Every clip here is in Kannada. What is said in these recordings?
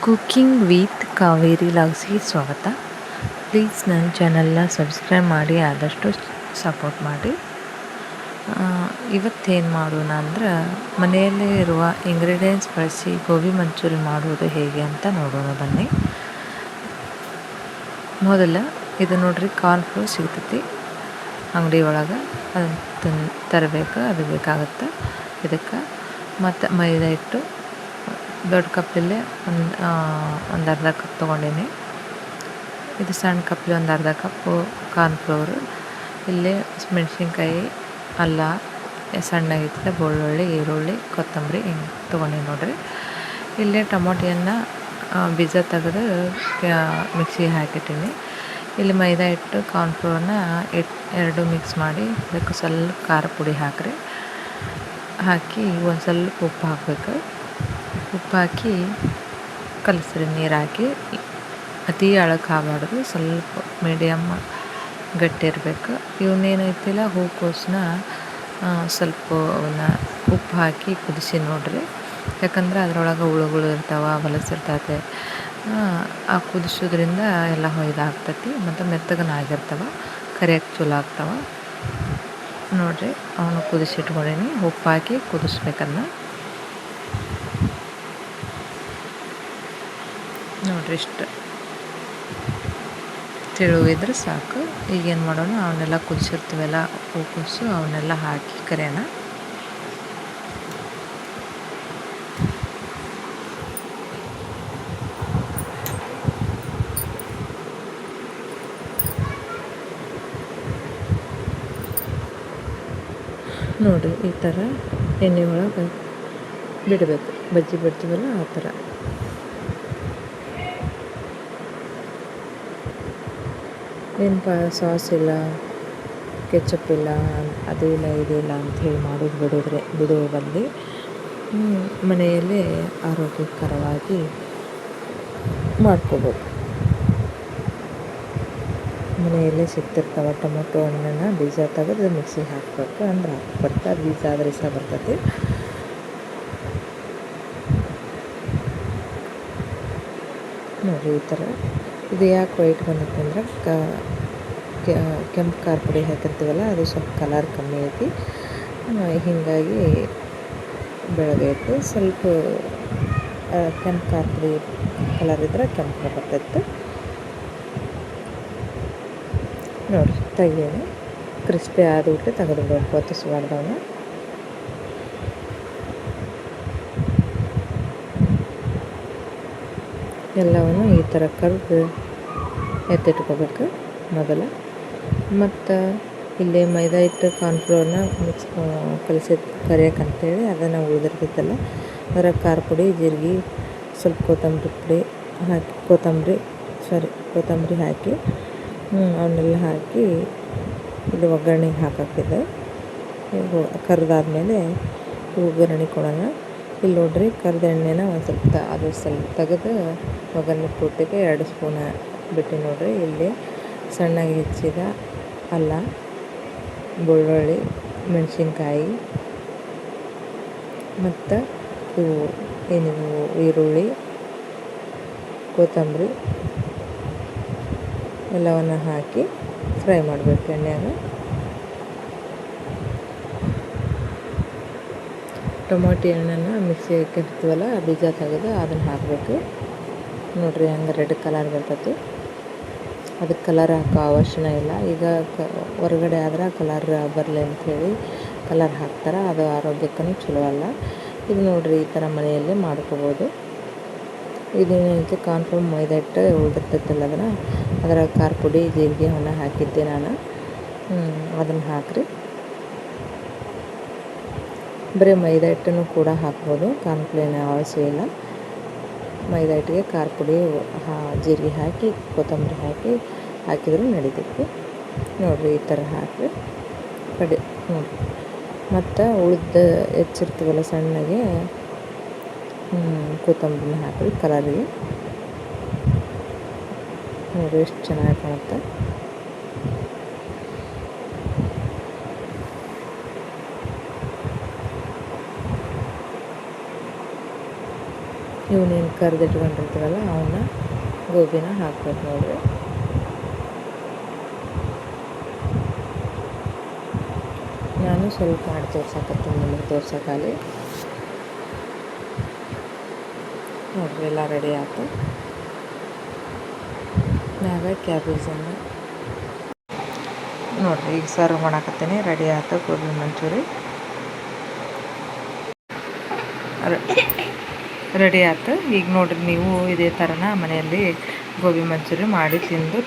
ಕುಕ್ಕಿಂಗ್ ವಿತ್ ಕಾವೇರಿ ಲಾಗ್ಸ್ಗೆ ಸ್ವಾಗತ. ಪ್ಲೀಸ್ ನನ್ನ ಚಾನಲ್ನ ಸಬ್ಸ್ಕ್ರೈಬ್ ಮಾಡಿ, ಆದಷ್ಟು ಸಪೋರ್ಟ್ ಮಾಡಿ. ಇವತ್ತೇನು ಮಾಡೋಣ ಅಂದ್ರೆ, ಮನೆಯಲ್ಲೇ ಇರುವ ಇಂಗ್ರೀಡಿಯೆಂಟ್ಸ್ ಬಳಸಿ ಗೋಬಿ ಮಂಚೂರಿ ಮಾಡುವುದು ಹೇಗೆ ಅಂತ ನೋಡೋಣ ಬನ್ನಿ. ಮೊದಲ ಇದು ನೋಡ್ರಿ, ಕಾರ್ನ್ಫ್ಲೋರ್ ಸಿಗ್ತೈತಿ ಅಂಗಡಿ ಒಳಗೆ, ಅದನ್ನು ತರಬೇಕು. ಅದು ಬೇಕಾಗುತ್ತೆ ಇದಕ್ಕೆ. ಮತ್ತು ಮೈದಾ ಹಿಟ್ಟು ದೊಡ್ಡ ಕಪ್ಪಲ್ಲೇ ಒಂದು ಅರ್ಧ ಕಪ್ ತೊಗೊಂಡೀನಿ. ಇದು ಸಣ್ಣ ಕಪ್ಪಲ್ಲಿ ಒಂದು ಅರ್ಧ ಕಪ್ಪು ಕಾರ್ನ್ಫ್ಲೋರು. ಇಲ್ಲೇ ಮೆಣಸಿನ್ಕಾಯಿ, ಅಲ್ಲ, ಸಣ್ಣಗಿರ್ತದೆ, ಬೆಳ್ಳುಳ್ಳಿ, ಈರುಳ್ಳಿ, ಕೊತ್ತಂಬರಿ ಹಿಂಗೆ ತೊಗೊಂಡೀನಿ ನೋಡ್ರಿ. ಇಲ್ಲೇ ಟೊಮೊಟೊಯನ್ನು ಬೀಜ ತೆಗೆದು ಮಿಕ್ಸಿಗೆ ಹಾಕಿಟ್ಟೀನಿ. ಇಲ್ಲಿ ಮೈದಾ ಹಿಟ್ಟು, ಕಾರ್ನ್ಫ್ಲೋರ್ನ ಎರಡು ಮಿಕ್ಸ್ ಮಾಡಿ ಅದಕ್ಕೆ ಸ್ವಲ್ಪ ಖಾರ ಪುಡಿ ಹಾಕಿ ಒಂದು ಸ್ವಲ್ಪ ಉಪ್ಪು ಹಾಕಬೇಕು. ಉಪ್ಪು ಹಾಕಿ ಕಲಸ್ರಿ, ನೀರು ಹಾಕಿ. ಅತಿ ಆಳಕ್ಕೆ ಆಗಬಾರ್ದು, ಸ್ವಲ್ಪ ಮೀಡಿಯಮ್ ಗಟ್ಟಿ ಇರಬೇಕು. ಇವನ್ನೇನೈತಿಲ್ಲ, ಹೂಕೋಸನ್ನ ಸ್ವಲ್ಪ ಅವನ್ನ ಉಪ್ಪು ಹಾಕಿ ಕುದಿಸಿ ನೋಡ್ರಿ. ಯಾಕಂದ್ರೆ ಅದರೊಳಗೆ ಹುಳುಗಳು ಇರ್ತಾವೆ, ಹೊಲಸಿರ್ತೈತೆ. ಆ ಕುದಿಸೋದ್ರಿಂದ ಎಲ್ಲ ಇದಾಗ್ತೈತಿ ಮತ್ತು ಮೆತ್ತಗನಾಗಿರ್ತವೆ, ಕರಿಯಕ್ಕೆ ಚಲೋ ಆಗ್ತವೆ ನೋಡ್ರಿ. ಅವನು ಕುದಿಸಿಟ್ಕೊಂಡೀನಿ, ಉಪ್ಪು ಹಾಕಿ ಕುದಿಸ್ಬೇಕನ್ನ ನೋಡ್ರಿ. ಇಷ್ಟು ತಿಳುವಿದ್ರೆ ಸಾಕು. ಈಗೇನು ಮಾಡೋಣ, ಅವನ್ನೆಲ್ಲ ಕುದಿಸಿರ್ತೀವಲ್ಲ ಹೂಕೋಸು, ಅವನ್ನೆಲ್ಲ ಹಾಕಿ ಕರಿಯೋಣ. ನೋಡಿ, ಈ ಥರ ಎಣ್ಣೆ ಒಳಗೆ ಬಿಡಬೇಕು. ಬಜ್ಜಿ ಬಿಡ್ತೀವಲ್ಲ ಆ ಥರ. ಏನಪ್ಪ, ಸಾಸ್ ಇಲ್ಲ, ಕೆಚಪ್ ಇಲ್ಲ, ಅದು ಇಲ್ಲ, ಇದಿಲ್ಲ ಅಂಥೇಳಿ ಬಿಡುವ ಬದಲು ಮನೆಯಲ್ಲೇ ಆರೋಗ್ಯಕರವಾಗಿ ಮಾಡ್ಕೋಬೋದು. ಮನೆಯಲ್ಲೇ ಸಿಗ್ತಿರ್ತಾವೆ. ಟೊಮೊಟೊ ಹಣ್ಣನ್ನು ಬೀಜ ತೆಗೆದು ಮಿಕ್ಸಿಗೆ ಹಾಕಬೇಕು, ಅಂದ್ರೆ ಬರ್ತದೆ. ಬೀಜ ಆದರೆ ಸಹ ಬರ್ತೈತಿ. ನೋಡಿರಿ, ಈ ಥರ. ಇದು ಯಾಕೆ ವೈಟ್ ಬಂದೈತೆ ಅಂದ್ರೆ, ಕೆಂಪು ಖಾರ ಪುಡಿ ಹಾಕಿರ್ತೀವಲ್ಲ, ಅದು ಸ್ವಲ್ಪ ಕಲರ್ ಕಮ್ಮಿ ಐತಿ, ಹೀಗಾಗಿ ಬೆಳಗೈತಿ. ಸ್ವಲ್ಪ ಕೆಂಪು ಖಾರ ಪುಡಿ ಕಲರ್ ಇದ್ರೆ ಕೆಂಪು ಬರ್ತೈತೆ ನೋಡಿರಿ. ತೆಗಿಯೋಣ, ಕ್ರಿಸ್ಪಿ ಆದ್ಬಿಟ್ಟು ತೆಗೆದುಬಿಡೋದು, ಹೊತ್ತಿಸ್ಬಾರ್ದವನ್ನ. ಎಲ್ಲವನ್ನು ಈ ಥರ ಕರೆದು ಎತ್ತಿಟ್ಕೋಬೇಕು ಮೊದಲ. ಮತ್ತು ಇಲ್ಲೇ ಮೈದಾ ಹಿಟ್ಟು, ಕಾರ್ನ್ಫ್ಲೋರ್ನ ಮಿಕ್ಸ್ ಕರಿಯೋಕ್ಕಂತೇಳಿ ಅದನ್ನು ಉಳಿದಿರ್ತೈತಲ್ಲ, ಅದರ ಖಾರ ಪುಡಿ, ಜೀರಿಗೆ, ಸ್ವಲ್ಪ ಕೊತ್ತಂಬರಿ ಹಾಕಿ ಅವನ್ನೆಲ್ಲ ಹಾಕಿ ಇದು ಒಗ್ಗರಣೆಗೆ ಹಾಕಾಕಿದೆ. ಕರೆದಾದ್ಮೇಲೆ ಒಗ್ಗರಣೆ ಕೊಡೋಣ. ಇಲ್ಲಿ ನೋಡ್ರಿ, ಕರ್ದ ಎಣ್ಣೆನ ಅದು ಸ್ವಲ್ಪ ತೆಗೆದು ಒಗ್ಗರಣೆ ಪೂರ್ತಿಗೆ 2 ಸ್ಪೂನ್ ಬಿಟ್ಟು ನೋಡ್ರಿ. ಇಲ್ಲಿ ಸಣ್ಣಗೆ ಹೆಚ್ಚಿದ ಅಲ್ಲ, ಬೆಳ್ಳುಳ್ಳಿ, ಮೆಣಸಿನ್ಕಾಯಿ ಮತ್ತು ಈರುಳ್ಳಿ, ಕೊತ್ತಂಬರಿ ಎಲ್ಲವನ್ನು ಹಾಕಿ ಫ್ರೈ ಮಾಡಬೇಕು ಎಣ್ಣೆಯಾಗ. ಟೊಮೊಟೊ ಹಣ್ಣನ್ನು ಮಿಕ್ಸಿಗೆ ಹಾಕಿರ್ತೀವಲ್ಲ, ಬೀಜ ತೆಗೆದು ಅದನ್ನು ಹಾಕಬೇಕು ನೋಡ್ರಿ. ಹಂಗೆ ರೆಡ್ ಕಲರ್ ಬರ್ತೈತಿ. ಅದಕ್ಕೆ ಕಲರ್ ಹಾಕೋ ಅವಶ್ಯನ ಇಲ್ಲ. ಈಗ ಹೊರಗಡೆ ಆದ್ರೆ ಕಲರ್ ಬರಲಿ ಅಂಥೇಳಿ ಕಲರ್ ಹಾಕ್ತಾರೆ, ಅದು ಆರೋಗ್ಯಕ್ಕೂ ಚಲೋ ಅಲ್ಲ. ಇದು ನೋಡ್ರಿ, ಈ ಥರ ಮನೆಯಲ್ಲೇ ಮಾಡ್ಕೋಬೋದು. ಇದೇನೈತಿ, ಕಾರ್ನ್ಫ್ಲೋರ್, ಮೈದಾ ಹಿಟ್ಟು ಉಳಿದಿರ್ತೈತಲ್ಲ, ಅದರ ಖಾರ ಪುಡಿ, ಜೀರಿಗೆ ಅವನ್ನ ಹಾಕಿದ್ದೆ ನಾನು. ಅದನ್ನು ಹಾಕ್ರಿ. ಬರೀ ಮೈದಾ ಹಿಟ್ಟನ್ನು ಕೂಡ ಹಾಕ್ಬೋದು, ಕಾರ್ನ್ಫ್ಲೋರ್ನ ಅವಶ್ಯ ಇಲ್ಲ. ಮೈದಾ ಹಿಟ್ಟಿಗೆ ಖಾರ ಪುಡಿ, ಜೀರಿಗೆ ಹಾಕಿ, ಕೊತ್ತಂಬರಿ ಹಾಕಿದ್ರೂ ನಡಿತೈತಿ ನೋಡಿರಿ. ಈ ಥರ ಹಾಕಿ ನೋಡಿರಿ. ಮತ್ತು ಹೆಚ್ಚಿರ್ತೀವಲ್ಲ ಸಣ್ಣಗೆ ಕೊತ್ತಂಬರಿನ ಹಾಕಿ ಕಲರಿಗೆ ನೋಡಿ, ಎಷ್ಟು ಚೆನ್ನಾಗಿ ಕಾಣುತ್ತೆ. ಇವನೇನು ಕರೆದಿಟ್ಕೊಂಡಿರ್ತೀವಲ್ಲ ಅವನ್ನ ಗೋಬಿನ ಹಾಕ್ಬೇಕು ನೋಡಿರಿ. ನಾನು ಸ್ವಲ್ಪ ಮಾಡಿ ತೋರ್ಸಕತ್ತೀನಿ ನಿಮಗೆ ತೋರ್ಸೋಕ್ಕಾಗಲಿ ನೋಡಿರಿ. ಎಲ್ಲ ರೆಡಿ ಆಯ್ತು. ಮ್ಯಾಗ ಕ್ಯಾಬೇಜನ್ನು ನೋಡಿರಿ ಈಗ ಸರ್ವ್ ಮಾಡಾಕತ್ತೀನಿ. ರೆಡಿ ಆಯ್ತು ಗೋಬಿ ಮಂಚೂರಿ ರೆಡಿ ಆಯ್ತು. ಈಗ ನೋಡಿರಿ ನೀವು ಇದೇ ಥರನ ಮನೆಯಲ್ಲಿ ಗೋಬಿ ಮಂಚೂರಿ ಮಾಡಿ ತಿಂದು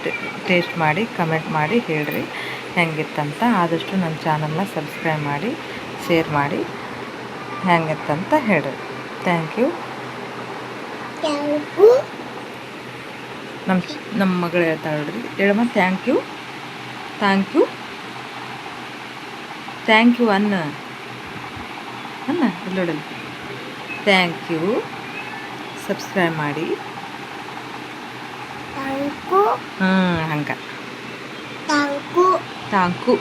ಟೇಸ್ಟ್ ಮಾಡಿ ಕಮೆಂಟ್ ಮಾಡಿ ಹೇಳಿರಿ ಹೆಂಗಿತ್ತಂತ. ಆದಷ್ಟು ನನ್ನ ಚಾನಲ್ನ ಸಬ್ಸ್ಕ್ರೈಬ್ ಮಾಡಿ ಶೇರ್ ಮಾಡಿ ಹೆಂಗಿತ್ತಂತ ಹೇಳಿರಿ. Thank you. ನಮ್ಮ ಮಗಳು ಹೇಳ್ತಾಳೆ ನೋಡ್ರಿ, ಹೇಳಮ್ಮ thank you. Thank you thank you ಅನ್ನ ಇಲ್ಲೋಡಲ್ಲಿ. Thank you. ಸಬ್ಸ್ಕ್ರೈಬ್ ಮಾಡಿ. ಹಂಗೆ ಥ್ಯಾಂಕ್ ಯು.